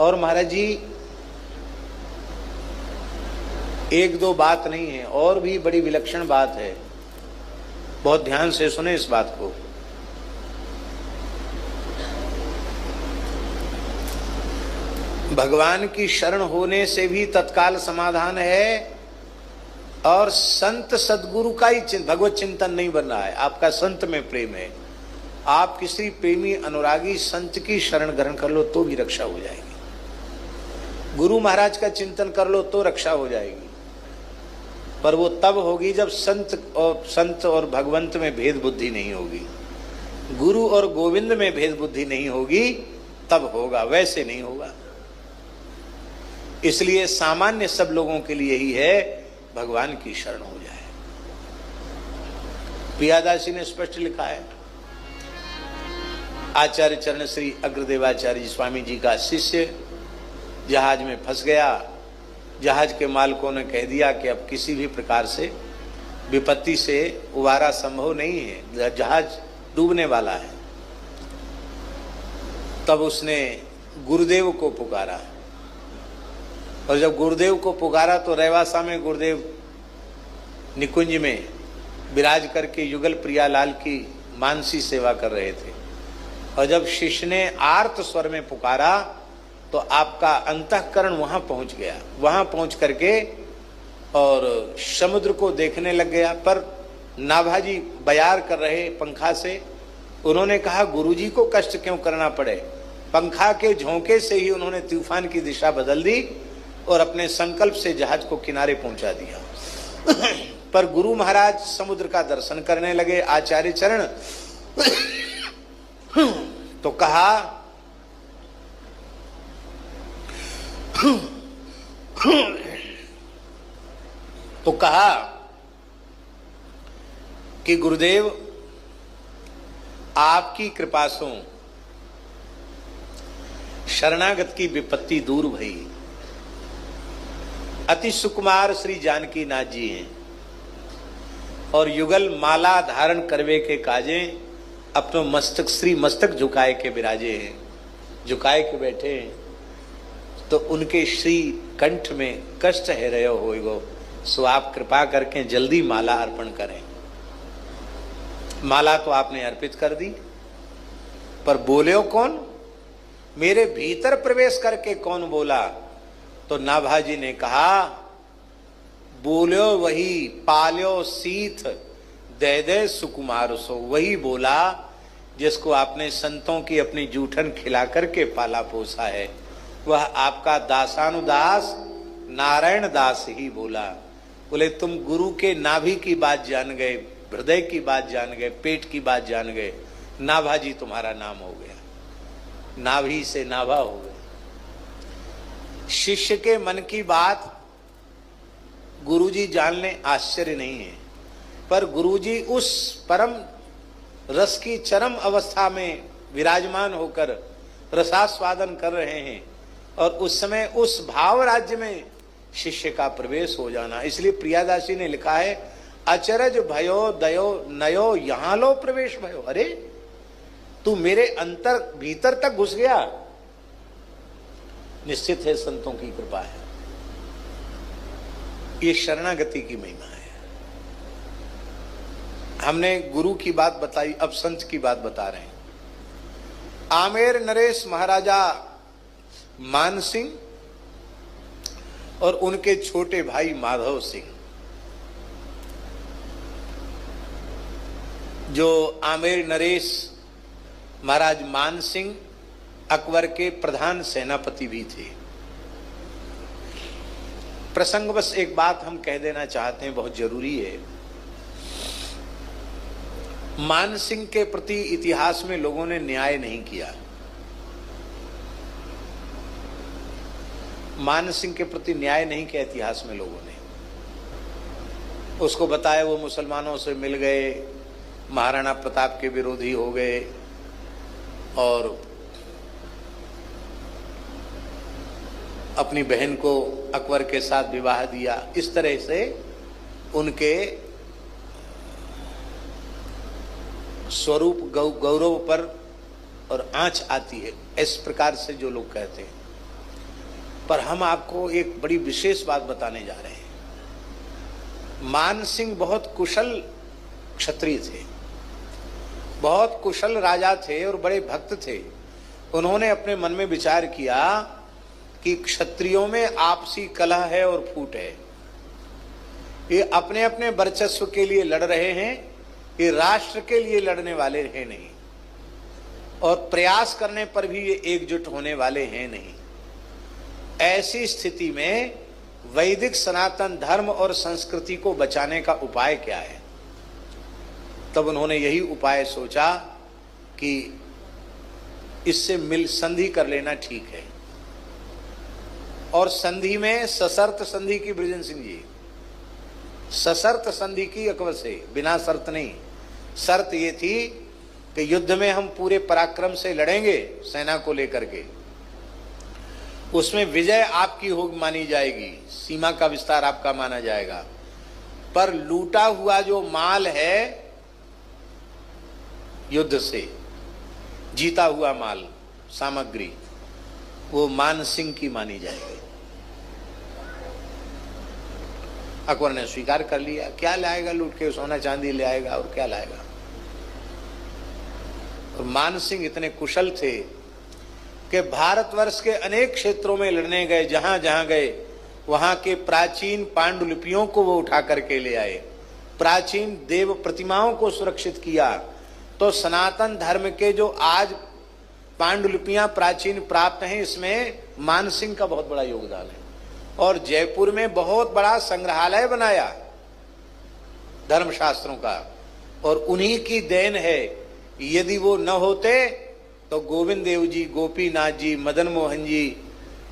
और महाराज जी एक दो बात नहीं है, और भी बड़ी विलक्षण बात है, बहुत ध्यान से सुने इस बात को। भगवान की शरण होने से भी तत्काल समाधान है, और संत सदगुरु का ही भगवत चिंतन नहीं बन रहा है, आपका संत में प्रेम है, आप किसी प्रेमी अनुरागी संत की शरण ग्रहण कर लो तो भी रक्षा हो जाएगी। गुरु महाराज का चिंतन कर लो तो रक्षा हो जाएगी, पर वो तब होगी जब संत और भगवंत में भेद बुद्धि नहीं होगी, गुरु और गोविंद में भेद बुद्धि नहीं होगी, तब होगा, वैसे नहीं होगा। इसलिए सामान्य सब लोगों के लिए ही है, भगवान की शरण हो जाए। प्रियादासी ने स्पष्ट लिखा है, आचार्य चरण श्री अग्रदेवाचार्य स्वामी जी का शिष्य जहाज में फंस गया, जहाज के मालिकों ने कह दिया कि अब किसी भी प्रकार से विपत्ति से उबारा संभव नहीं है, जहाज डूबने वाला है। तब उसने गुरुदेव को पुकारा, और जब गुरुदेव को पुकारा तो रेवासा में गुरुदेव निकुंज में विराज करके युगल प्रियालाल की मानसी सेवा कर रहे थे। और जब शिष्य ने आर्त स्वर में पुकारा तो आपका अंतःकरण वहां पहुंच गया, वहां पहुंच करके और समुद्र को देखने लग गया। पर नाभाजी बयार कर रहे पंखा से, उन्होंने कहा गुरुजी को कष्ट क्यों करना पड़े। पंखा के झोंके से ही उन्होंने तूफान की दिशा बदल दी और अपने संकल्प से जहाज को किनारे पहुंचा दिया। पर गुरु महाराज समुद्र का दर्शन करने लगे। आचार्य चरण तो कहा कि गुरुदेव आपकी कृपा से शरणागत की विपत्ति दूर भई। अति सुकुमार श्री जानकी नाथ जी हैं और युगल माला धारण करवे के काजे अपनो मस्तक श्री मस्तक झुकाए के विराजे हैं, झुकाए के बैठे हैं। तो उनके श्री कंठ में कष्ट है रहे होएगो, सो आप कृपा करके जल्दी माला अर्पण करें। माला तो आपने अर्पित कर दी, पर बोले कौन, मेरे भीतर प्रवेश करके कौन बोला। तो नाभाजी ने कहा, बोलो वही पाल्यो सीथ दे दे सुकुमार सो, वही बोला जिसको आपने संतों की अपनी जूठन खिला करके पाला पोसा है, वह आपका दासानुदास नारायण दास ही बोला। बोले तुम गुरु के नाभि की बात जान गए, हृदय की बात जान गए, पेट की बात जान गए, नाभाजी तुम्हारा नाम हो गया, नाभि से नाभा हो गए। शिष्य के मन की बात गुरुजी जान ले, आश्चर्य नहीं है, पर गुरुजी उस परम रस की चरम अवस्था में विराजमान होकर रसास्वादन कर रहे हैं, और उस समय उस भाव राज्य में शिष्य का प्रवेश हो जाना। इसलिए प्रियादासी ने लिखा है, अचरज भयो दयो नयो यहां लो प्रवेश भयो। अरे तू मेरे अंतर भीतर तक घुस गया, निश्चित है संतों की कृपा है। ये शरणागति की महिमा है। हमने गुरु की बात बताई, अब संत की बात बता रहे हैं। आमेर नरेश महाराजा मान सिंह और उनके छोटे भाई माधव सिंह, जो आमेर नरेश महाराज मान सिंह अकबर के प्रधान सेनापति भी थे। प्रसंगवश एक बात हम कह देना चाहते हैं, बहुत जरूरी है। मान सिंह के प्रति इतिहास में लोगों ने न्याय नहीं किया। मान सिंह के प्रति न्याय नहीं किया इतिहास में लोगों ने। उसको बताया वो मुसलमानों से मिल गए, महाराणा प्रताप के विरोधी हो गए और अपनी बहन को अकबर के साथ विवाह दिया। इस तरह से उनके स्वरूप गौरव पर और आंच आती है, इस प्रकार से जो लोग कहते हैं। पर हम आपको एक बड़ी विशेष बात बताने जा रहे हैं। मान सिंह बहुत कुशल क्षत्रिय थे, बहुत कुशल राजा थे और बड़े भक्त थे। उन्होंने अपने मन में विचार किया कि क्षत्रियों में आपसी कलह है और फूट है, ये अपने अपने वर्चस्व के लिए लड़ रहे हैं, ये राष्ट्र के लिए लड़ने वाले हैं नहीं, और प्रयास करने पर भी ये एकजुट होने वाले हैं नहीं। ऐसी स्थिति में वैदिक सनातन धर्म और संस्कृति को बचाने का उपाय क्या है? तब उन्होंने यही उपाय सोचा कि इससे मिल संधि कर लेना ठीक है। और संधि में सशर्त संधि की बृजन सिंह जी, सशर्त संधि की अकबर से, बिना शर्त नहीं। शर्त ये थी कि युद्ध में हम पूरे पराक्रम से लड़ेंगे सेना को लेकर के, उसमें विजय आपकी हो मानी जाएगी, सीमा का विस्तार आपका माना जाएगा, पर लूटा हुआ जो माल है युद्ध से, जीता हुआ माल सामग्री, वो मान सिंह की मानी जाएगी। अकबर ने स्वीकार कर लिया। क्या लाएगा लूट के? सोना चांदी ले आएगा और क्या लाएगा। और मान सिंह इतने कुशल थे कि भारतवर्ष के अनेक क्षेत्रों में लड़ने गए, जहां जहां गए वहां के प्राचीन पांडुलिपियों को वो उठा करके ले आए, प्राचीन देव प्रतिमाओं को सुरक्षित किया। तो सनातन धर्म के जो आज पांडुलिपियां प्राचीन प्राप्त हैं, इसमें मान सिंह का बहुत बड़ा योगदान है। और जयपुर में बहुत बड़ा संग्रहालय बनाया धर्मशास्त्रों का, और उन्हीं की देन है। यदि वो न होते तो गोविंद देव जी, गोपीनाथ जी, मदन मोहन जी,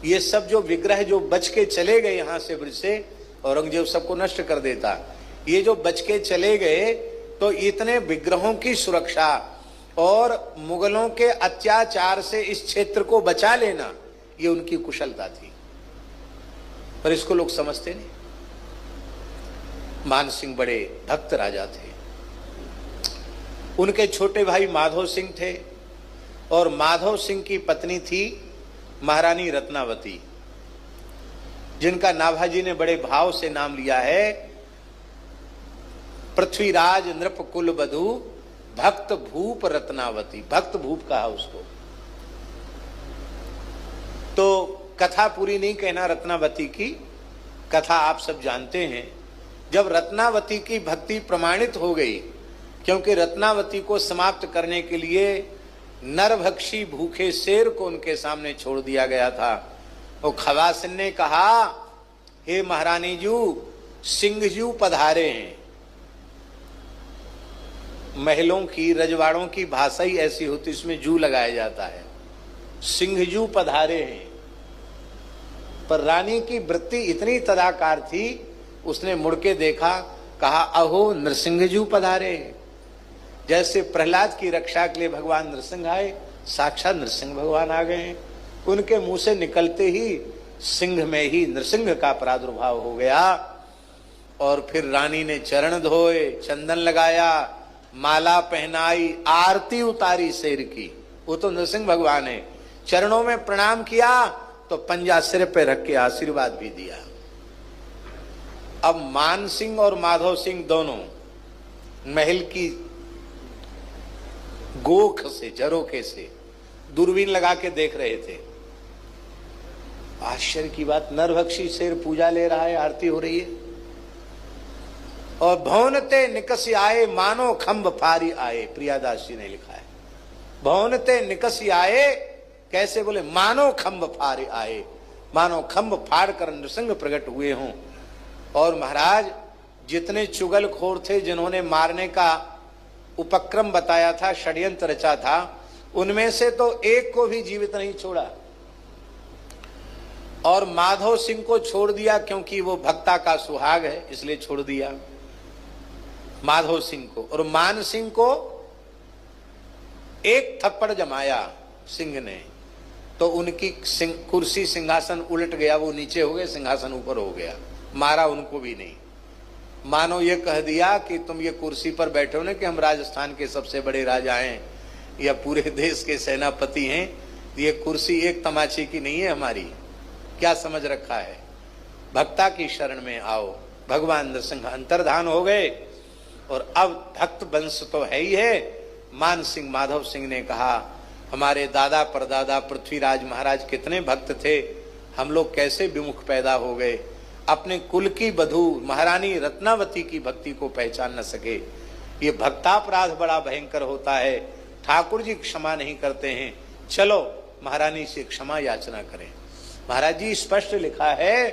ये सब जो विग्रह जो बच के चले गए यहां से ब्रिज से, औरंगजेब सबको नष्ट कर देता, ये जो बच के चले गए, तो इतने विग्रहों की सुरक्षा और मुगलों के अत्याचार से इस क्षेत्र को बचा लेना, ये उनकी कुशलता थी। पर इसको लोग समझते नहीं। मान सिंह बड़े भक्त राजा थे। उनके छोटे भाई माधव सिंह थे, और माधव सिंह की पत्नी थी महारानी रत्नावती, जिनका नाभाजी ने बड़े भाव से नाम लिया है, पृथ्वीराज नृप कुल बधू भक्त भूप रत्नावती। भक्त भूप कहा उसको। तो कथा पूरी नहीं कहना रत्नावती की, कथा आप सब जानते हैं। जब रत्नावती की भक्ति प्रमाणित हो गई, क्योंकि रत्नावती को समाप्त करने के लिए नरभक्षी भूखे शेर को उनके सामने छोड़ दिया गया था, तो खवासिन ने कहा, हे महारानी जू, सिंहजू पधारे हैं। महलों की, रजवाड़ों की भाषा ही ऐसी होती, इसमें जू लगाया जाता है। सिंहजू पधारे हैं। पर रानी की वृत्ति इतनी तदाकार थी, उसने मुड़ के देखा, कहा, अहो नरसिंहजू पधारे हैं। जैसे प्रहलाद की रक्षा के लिए भगवान नरसिंह आए, साक्षात नरसिंह भगवान आ गए हैं। उनके मुंह से निकलते ही सिंह में ही नरसिंह का प्रादुर्भाव हो गया। और फिर रानी ने चरण धोए, चंदन लगाया, माला पहनाई, आरती उतारी शेर की, वो तो नरसिंह भगवान है। चरणों में प्रणाम किया तो पंजा सिर पे रख के आशीर्वाद भी दिया। अब मान सिंह और माधव सिंह दोनों महल की गोख से, झरोखे से दूरबीन लगा के देख रहे थे। आश्चर्य की बात, नरभक्षी शेर पूजा ले रहा है, आरती हो रही है, और भवनते निकसी आए मानो खंभ फारी आए। प्रियादास जी ने लिखा है, भवनते निकसी आए, कैसे बोले, मानो खंभ फारे आए, मानो खंभ फाड़ कर नृसिंह प्रकट हुए हों। और महाराज जितने चुगलखोर थे, जिन्होंने मारने का उपक्रम बताया था, षड्यंत्र रचा था, उनमें से तो एक को भी जीवित नहीं छोड़ा। और माधव सिंह को छोड़ दिया, क्योंकि वो भक्ता का सुहाग है, इसलिए छोड़ दिया माधव सिंह को। और मान सिंह को एक थप्पड़ जमाया सिंह ने, तो उनकी कुर्सी सिंहासन उलट गया, वो नीचे हो गए, सिंहासन ऊपर हो गया। मारा उनको भी नहीं, मानो ये कह दिया कि तुम ये कुर्सी पर बैठे हो ना, कि हम राजस्थान के सबसे बड़े राजा हैं या पूरे देश के सेनापति हैं, ये कुर्सी एक तमाचे की नहीं है हमारी, क्या समझ रखा है? भक्ता की शरण में आओ। भगवान नरसिंह अंतर्धान हो गए और अब भक्त वंश तो है ही है। मान सिंह माधव सिंह ने कहा, हमारे दादा परदादा पृथ्वीराज महाराज कितने भक्त थे, हम लोग कैसे विमुख पैदा हो गए, अपने कुल की बधू महारानी रत्नावती की भक्ति को पहचान न सके। ये भक्तापराध बड़ा भयंकर होता है। ठाकुर जी क्षमा नहीं करते हैं, चलो महारानी से क्षमा याचना करें। महाराज जी स्पष्ट लिखा है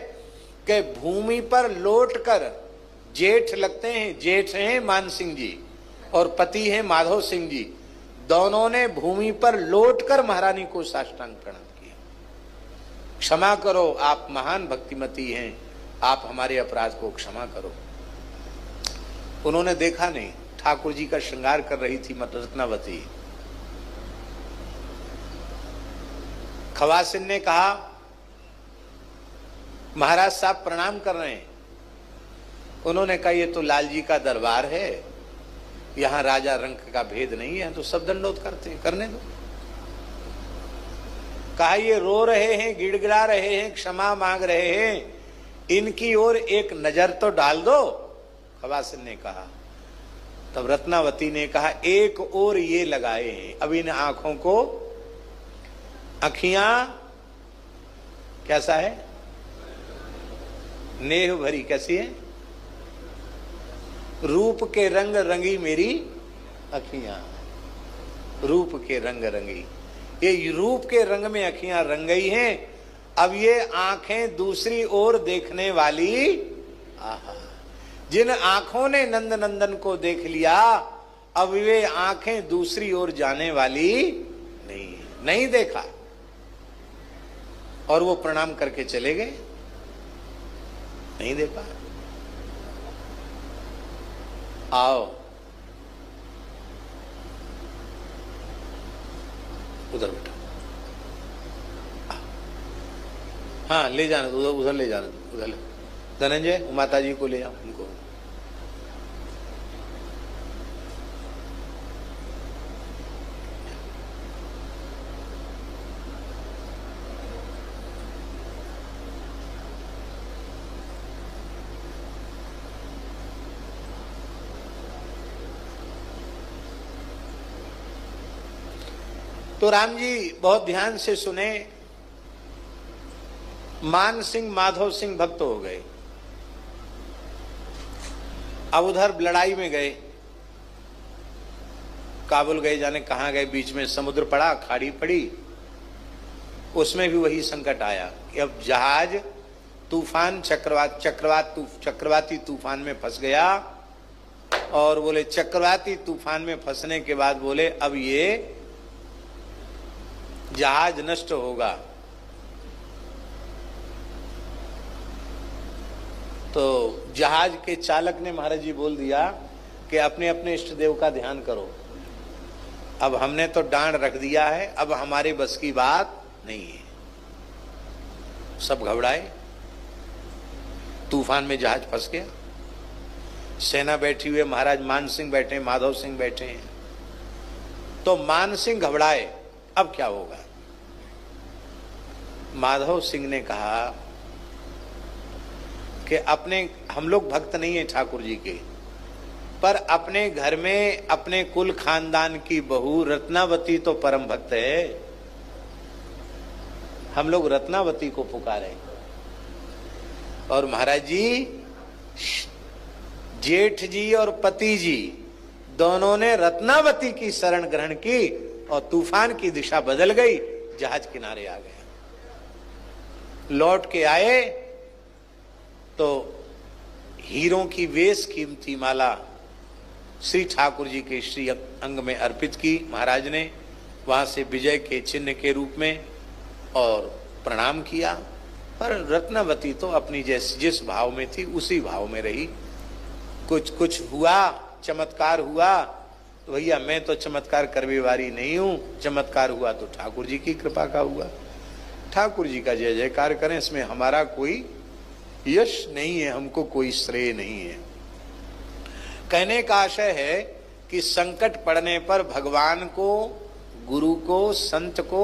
कि भूमि पर लौटकर जेठ लगते हैं, जेठ हैं मान सिंह जी और पति हैं माधव सिंह जी, दोनों ने भूमि पर लौटकर महारानी को साष्टांग प्रणाम किया। क्षमा करो, आप महान भक्तिमती हैं, आप हमारे अपराध को क्षमा करो। उन्होंने देखा नहीं, ठाकुर जी का श्रृंगार कर रही थी रत्नावती। खवासिन ने कहा, महाराज साहब प्रणाम कर रहे हैं। उन्होंने कहा, ये तो लाल जी का दरबार है, यहां राजा रंक का भेद नहीं है, तो सब दंडोत करते हैं, करने दो। कहा, ये रो रहे हैं, गिड़गिड़ा रहे हैं, क्षमा मांग रहे हैं, इनकी ओर एक नजर तो डाल दो। खवासिन ने कहा। तब रत्नावती ने कहा, एक और ये लगाए हैं, अब इन आंखों को, अखियां कैसा है, नेह भरी, कैसी है, रूप के रंग रंगी मेरी अखियां, रूप के रंग रंगी, ये रूप के रंग में अखियां रंग गई हैं। अब ये आंखें दूसरी ओर देखने वाली, आहा, जिन आंखों ने नंद नंदन को देख लिया, अब वे आंखें दूसरी ओर जाने वाली नहीं, नहीं देखा। और वो प्रणाम करके चले गए, नहीं देखा। आओ उधर बेटा, हाँ ले जाना, उधर उधर ले जाना, उधर धनंजय माता जी को ले जाओ उनको। तो राम जी बहुत ध्यान से सुने। मान सिंह माधव सिंह भक्त हो गए। अब उधर लड़ाई में गए, काबुल गए, जाने कहां गए, बीच में समुद्र पड़ा, खाड़ी पड़ी, उसमें भी वही संकट आया कि अब जहाज तूफान चक्रवाती तूफान में फंस गया। और बोले चक्रवाती तूफान में फंसने के बाद बोले अब ये जहाज नष्ट होगा। तो जहाज के चालक ने महाराज जी बोल दिया कि अपने अपने इष्ट देव का ध्यान करो, अब हमने तो डांड रख दिया है, अब हमारे बस की बात नहीं है। सब घबराए, तूफान में जहाज फंस गया, सेना बैठी हुई है, महाराज मान सिंह बैठे, माधव सिंह बैठे हैं। तो मान सिंह घबराए, अब क्या होगा। माधव सिंह ने कहा कि अपने, हम लोग भक्त नहीं है ठाकुर जी के, पर अपने घर में अपने कुल खानदान की बहू रत्नावती तो परम भक्त है, हम लोग रत्नावती को पुकारे। और महाराज जी, जेठ जी और पति जी दोनों ने रत्नावती की शरण ग्रहण की और तूफान की दिशा बदल गई, जहाज किनारे आ गया। लौट के आए तो हीरों की वेश कीमती माला श्री ठाकुर जी के श्री अंग में अर्पित की महाराज ने, वहां से विजय के चिन्ह के रूप में, और प्रणाम किया। पर रत्नावती तो अपनी जैसी जिस भाव में थी उसी भाव में रही। कुछ हुआ, चमत्कार हुआ तो भैया मैं तो चमत्कार करने वाली नहीं हूं, चमत्कार हुआ तो ठाकुर जी की कृपा का हुआ। ठाकुर जी का जय जयकार करें, इसमें हमारा कोई यश नहीं है, हमको कोई श्रेय नहीं है। कहने का आशय है कि संकट पड़ने पर भगवान को, गुरु को, संत को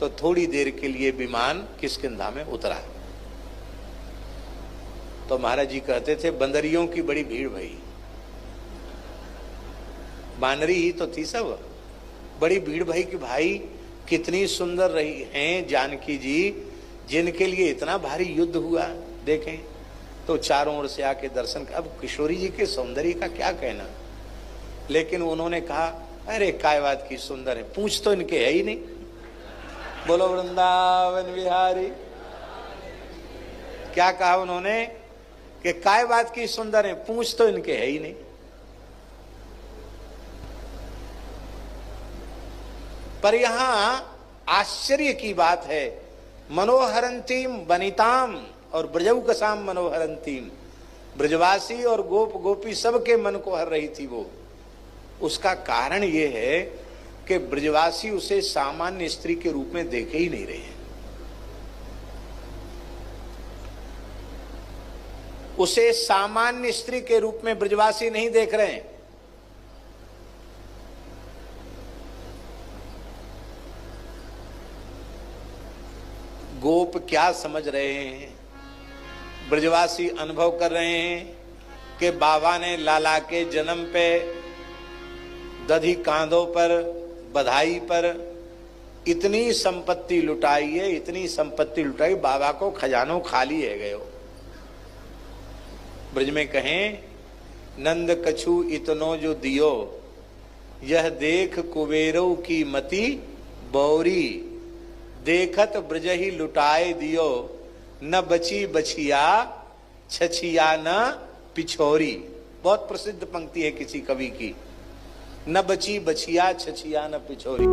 तो थोड़ी देर के लिए विमान किष्किंधा में उतरा। तो महाराज जी कहते थे बंदरियों की बड़ी भीड़ भई, बानरी ही तो थी सब, बड़ी भीड़ भई कि भाई कितनी सुंदर रही हैं जानकी जी, जिनके लिए इतना भारी युद्ध हुआ। देखें तो चारों ओर से आके दर्शन। अब किशोरी जी के सौंदर्य का क्या कहना, लेकिन उन्होंने कहा अरे काय बात की सुंदर है, पूछ तो इनके है ही नहीं। बोलो वृंदावन बिहारी। क्या कहा उन्होंने कि काय बात की सुंदर है, पूछ तो इनके है ही नहीं। पर यहां आश्चर्य की बात है, मनोहरंतीम वनिताम और ब्रजौकसाम मनोहरंतीम, ब्रजवासी और गोप गोपी सबके मन को हर रही थी वो। उसका कारण यह है कि ब्रजवासी उसे सामान्य स्त्री के रूप में देखे ही नहीं रहे हैं, उसे सामान्य स्त्री के रूप में ब्रजवासी नहीं देख रहे हैं। गोप क्या समझ रहे हैं, ब्रजवासी अनुभव कर रहे हैं कि बाबा ने लाला के जन्म पे दधी कांधों पर बधाई पर इतनी संपत्ति लुटाई है, इतनी संपत्ति लुटाई, बाबा को खजानों खाली है गयो। ब्रज में कहें नंद कछु इतनो जो दियो, यह देख कुबेरों की मति बौरी, देखत ब्रज ही लुटाए दियो, न बची बछिया छछिया न पिछोरी। बहुत प्रसिद्ध पंक्ति है किसी कवि की, न बची बछिया छछिया न पिछोरी।